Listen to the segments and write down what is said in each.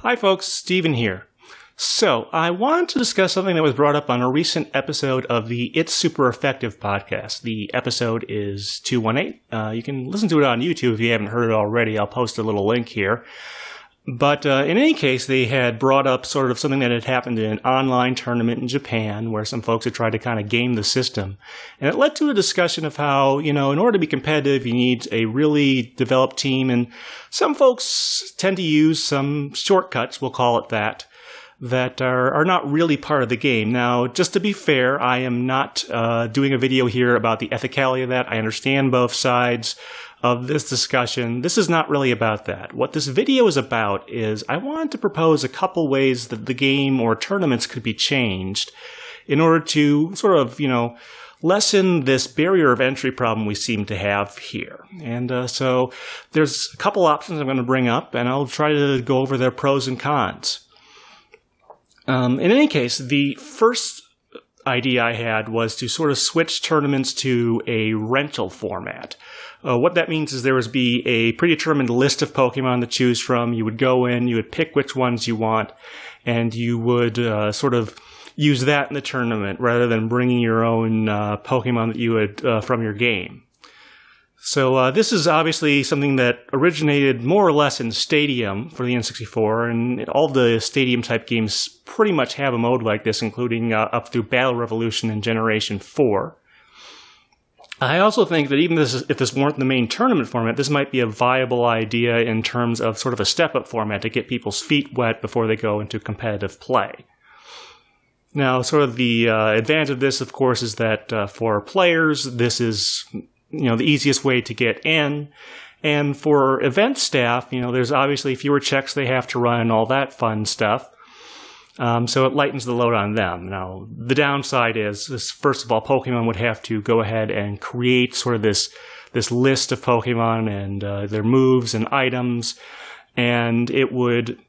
Hi folks, Steven here. So, I wanted to discuss something that was brought up on a recent episode of the It's Super Effective podcast. The episode is 218. You can listen to it on YouTube if you haven't heard it already. I'll post a little link here. But in any case, they had brought up sort of something that had happened in an online tournament in Japan where some folks had tried to kind of game the system. And it led to a discussion of how, in order to be competitive, you need a really developed team. And some folks tend to use some shortcuts, we'll call it that are not really part of the game. Now, just to be fair, I am not doing a video here about the ethicality of that. I understand both sides of this discussion. This is not really about that. What this video is about is I wanted to propose a couple ways that the game or tournaments could be changed in order to sort of, lessen this barrier of entry problem we seem to have here. And so there's a couple options I'm going to bring up, and I'll try to go over their pros and cons. In any case, the first idea I had was to sort of switch tournaments to a rental format. What that means is there would be a predetermined list of Pokemon to choose from. You would go in, you would pick which ones you want, and you would sort of use that in the tournament rather than bringing your own Pokemon that you would from your game. So this is obviously something that originated more or less in Stadium for the N64, and all the Stadium-type games pretty much have a mode like this, including up through Battle Revolution in Generation 4. I also think that even if this weren't the main tournament format, this might be a viable idea in terms of sort of a step-up format to get people's feet wet before they go into competitive play. Now, sort of the advantage of this, of course, is that for players, this is the easiest way to get in. And for event staff, there's obviously fewer checks they have to run and all that fun stuff. So it lightens the load on them. Now, the downside is, first of all, Pokemon would have to go ahead and create sort of this list of Pokemon and their moves and items, and it would,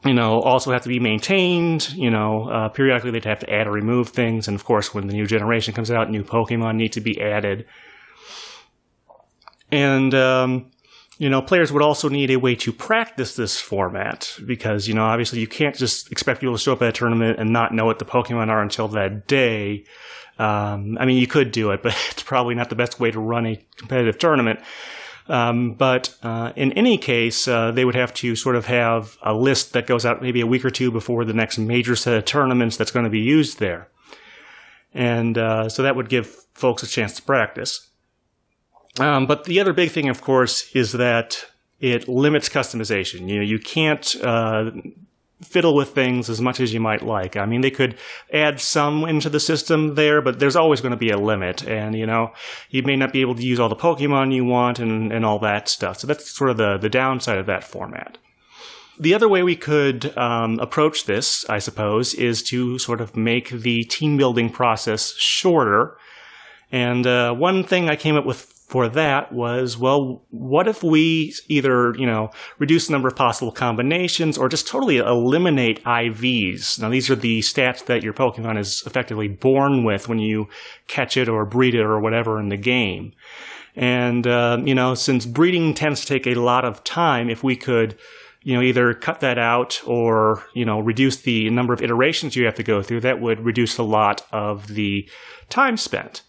also have to be maintained. Periodically they'd have to add or remove things, and of course, when the new generation comes out, new Pokemon need to be added. And players would also need a way to practice this format because, obviously you can't just expect people to show up at a tournament and not know what the Pokemon are until that day. You could do it, but it's probably not the best way to run a competitive tournament. But in any case, they would have to sort of have a list that goes out maybe a week or two before the next major set of tournaments that's going to be used there. And so that would give folks a chance to practice. But the other big thing, of course, is that it limits customization. You can't fiddle with things as much as you might like. They could add some into the system there, but there's always going to be a limit. And, you may not be able to use all the Pokemon you want and all that stuff. So that's sort of the downside of that format. The other way we could approach this, I suppose, is to sort of make the team building process shorter. And one thing I came up with for that was, well, what if we either, reduce the number of possible combinations or just totally eliminate IVs? Now, these are the stats that your Pokemon is effectively born with when you catch it or breed it or whatever in the game. And, since breeding tends to take a lot of time, if we could, either cut that out or, reduce the number of iterations you have to go through, that would reduce a lot of the time spent.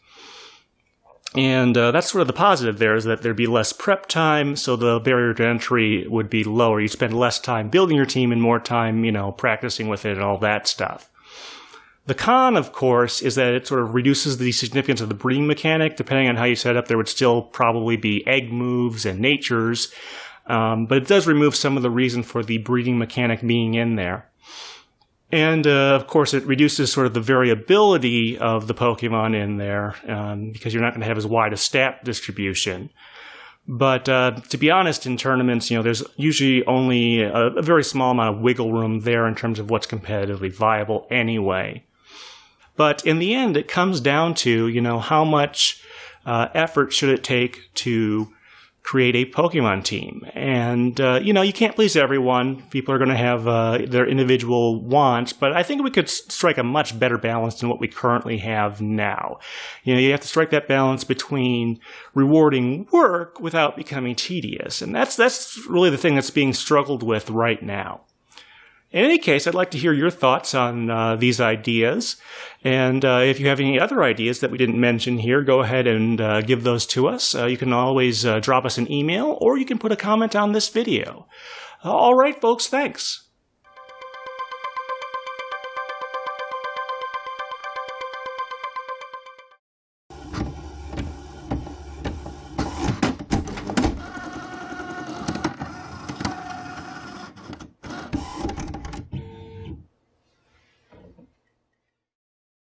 And that's sort of the positive there, is that there'd be less prep time, so the barrier to entry would be lower. You'd spend less time building your team and more time, practicing with it and all that stuff. The con, of course, is that it sort of reduces the significance of the breeding mechanic. Depending on how you set up, there would still probably be egg moves and natures, but it does remove some of the reason for the breeding mechanic being in there. And, of course, it reduces sort of the variability of the Pokemon in there, because you're not going to have as wide a stat distribution. But to be honest, in tournaments, there's usually only a very small amount of wiggle room there in terms of what's competitively viable anyway. But in the end, it comes down to, how much effort should it take to create a Pokemon team. And, you can't please everyone. People are going to have their individual wants, but I think we could strike a much better balance than what we currently have now. You have to strike that balance between rewarding work without becoming tedious. And that's really the thing that's being struggled with right now. In any case, I'd like to hear your thoughts on these ideas. And if you have any other ideas that we didn't mention here, go ahead and give those to us. You can always drop us an email, or you can put a comment on this video. All right, folks, thanks.